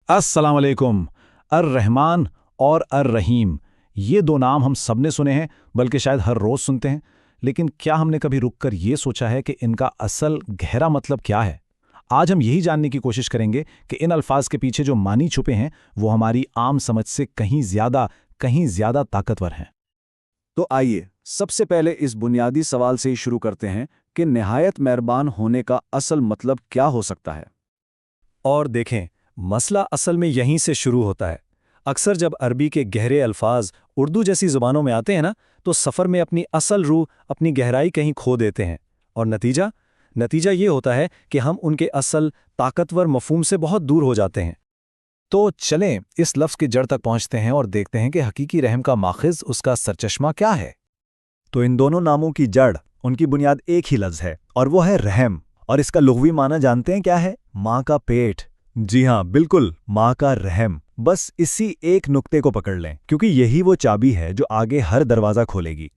अस्सलाम वालेकुम। अर्रहमान और अर्रहीम, ये दो नाम हम सब ने सुने हैं, बल्कि शायद हर रोज़ सुनते हैं। लेकिन क्या हमने कभी रुककर ये सोचा है कि इनका असल गहरा मतलब क्या है? आज हम यही जानने की कोशिश करेंगे कि इन अल्फाज के पीछे जो मानी छुपे हैं वो हमारी आम समझ से कहीं ज़्यादा ताकतवर हैं। तो आइए सबसे पहले इस बुनियादी सवाल से ही शुरू करते हैं कि निहायत मेहरबान होने का असल मतलब क्या हो सकता है। और देखें, मसला असल में यहीं से शुरू होता है। अक्सर जब अरबी के गहरे अल्फाज उर्दू जैसी ज़ुबानों में आते हैं ना, तो सफ़र में अपनी असल रूह, अपनी गहराई कहीं खो देते हैं। और नतीजा ये होता है कि हम उनके असल ताकतवर मफ़हूम से बहुत दूर हो जाते हैं। तो चलें इस लफ्ज़ की जड़ तक पहुँचते हैं और देखते हैं कि हकीकी रहम का माखिज़, उसका सरचश्मा क्या है। तो इन दोनों नामों की जड़, उनकी बुनियाद एक ही लफ्ज़ है, और वो है रहम। और इसका लुग़वी माना जानते हैं क्या है? माँ का पेट। जी हाँ, बिल्कुल, माँ का रहम। बस इसी एक नुक्ते को पकड़ लें, क्योंकि यही वो चाबी है जो आगे हर दरवाज़ा खोलेगी।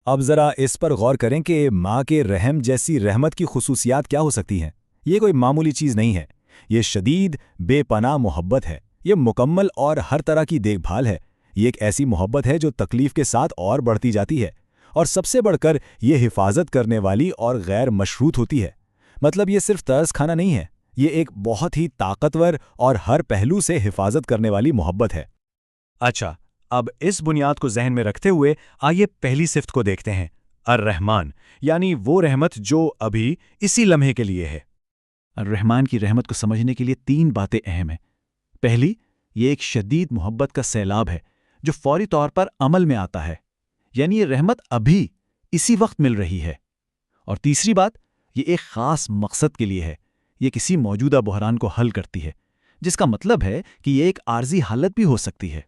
अब ज़रा इस पर गौर करें कि माँ के रहम जैसी रहमत की खुसूसियात क्या हो सकती हैं। ये कोई मामूली चीज़ नहीं है। ये शदीद बेपनाह मोहब्बत है। ये मुकम्मल और हर तरह की देखभाल है। ये एक ऐसी मोहब्बत है जो तकलीफ़ के साथ और बढ़ती जाती है। और सबसे बढ़कर ये हिफाजत करने वाली और गैर मशरूत होती है। मतलब ये सिर्फ तरस खाना नहीं है, ये एक बहुत ही ताकतवर और हर पहलू से हिफाजत करने वाली मोहब्बत है। अच्छा, अब इस बुनियाद को जहन में रखते हुए आइए पहली सिफ्त को देखते हैं, अर्रहमान, यानी वो रहमत जो अभी इसी लम्हे के लिए है। अर्रहमान की रहमत को समझने के लिए 3 बातें अहम हैं। पहली, ये एक शदीद मोहब्बत का सैलाब है जो फौरी तौर पर अमल में आता है, यानी ये रहमत अभी इसी वक्त मिल रही है। और तीसरी बात, ये एक ख़ास मकसद के लिए है। ये किसी मौजूदा बहरान को हल करती है, जिसका मतलब है कि ये एक आर्जी हालत भी हो सकती है।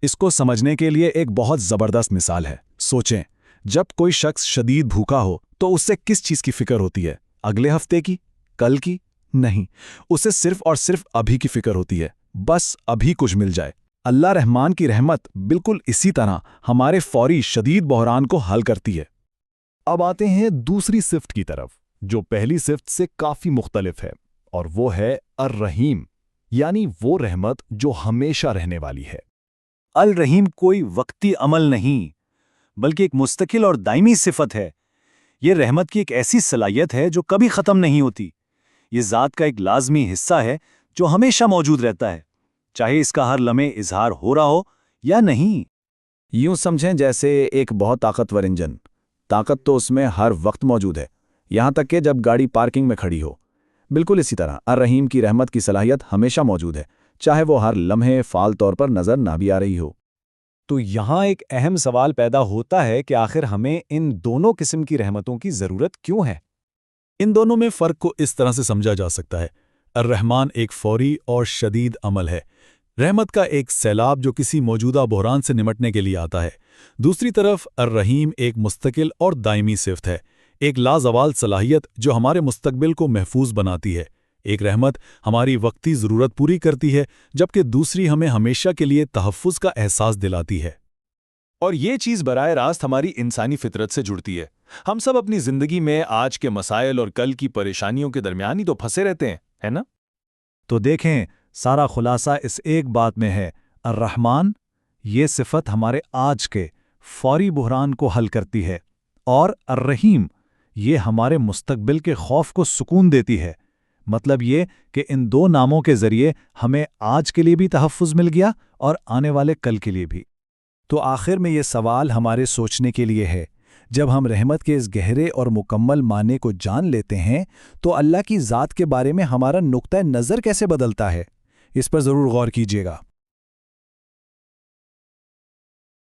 इसको समझने के लिए एक बहुत ज़बरदस्त मिसाल है। सोचें, जब कोई शख्स शदीद भूखा हो तो उससे किस चीज़ की फ़िक्र होती है? अगले हफ्ते की? कल की? नहीं, उसे सिर्फ और सिर्फ अभी की फ़िक्र होती है। बस अभी कुछ मिल जाए। अल्लाह रहमान की रहमत बिल्कुल इसी तरह हमारे फौरी शदीद बहरान को हल करती है। अब आते हैं दूसरी सिफ्त की तरफ, जो पहली सिफ्त से काफ़ी मुख्तलिफ है, और वो है अर्रहीम, यानी वो रहमत जो हमेशा रहने वाली है। अल रहीम कोई वक्ती अमल नहीं, बल्कि एक मुस्तकिल और दायमी सिफत है। ये रहमत की एक ऐसी सलाहियत है जो कभी ख़त्म नहीं होती। ये ज़ात का एक लाजमी हिस्सा है जो हमेशा मौजूद रहता है, चाहे इसका हर लम्हे इजहार हो रहा हो या नहीं। यूं समझें जैसे एक बहुत ताकतवर इंजन। ताकत तो उसमें हर वक्त मौजूद है, यहाँ तक कि जब गाड़ी पार्किंग में खड़ी हो। बिल्कुल इसी तरह अर्रहीम की रहमत की सलाहियत हमेशा मौजूद है, चाहे वो हर लम्हे फ़ाल तौर पर नज़र ना भी आ रही हो। तो यहाँ एक अहम सवाल पैदा होता है कि आखिर हमें इन दोनों किस्म की रहमतों की ज़रूरत क्यों है? इन दोनों में फ़र्क को इस तरह से समझा जा सकता है। अर्रहमान एक फौरी और शदीद अमल है, रहमत का एक सैलाब जो किसी मौजूदा बहरान से निमटने के लिए आता है। दूसरी तरफ अर्रहीम एक मुस्तकिल और दायमी सिफ्त है, एक लाजवाल सलाहियत जो हमारे मुस्तकबिल को महफूज बनाती है। एक रहमत हमारी वक्ती ज़रूरत पूरी करती है, जबकि दूसरी हमें हमेशा के लिए तहफ़्फ़ुज़ का एहसास दिलाती है। और ये चीज़ बराह रास्त हमारी इंसानी फितरत से जुड़ती है। हम सब अपनी ज़िंदगी में आज के मसाइल और कल की परेशानियों के दरमियान ही तो फंसे रहते हैं, है ना? तो देखें, सारा खुलासा इस एक बात में है, अर्रहमान ये सिफत हमारे आज के फौरी बहरान को हल करती है, और अर्रहीम ये हमारे मुस्तकबिल के खौफ को सुकून देती है। मतलब ये कि इन दो नामों के ज़रिए हमें आज के लिए भी तहफ़्फ़ुज़ मिल गया और आने वाले कल के लिए भी। तो आखिर में ये सवाल हमारे सोचने के लिए है, जब हम रहमत के इस गहरे और मुकम्मल माने को जान लेते हैं तो अल्लाह की ज़ात के बारे में हमारा नुक्ता नज़र कैसे बदलता है? इस पर ज़रूर गौर कीजिएगा।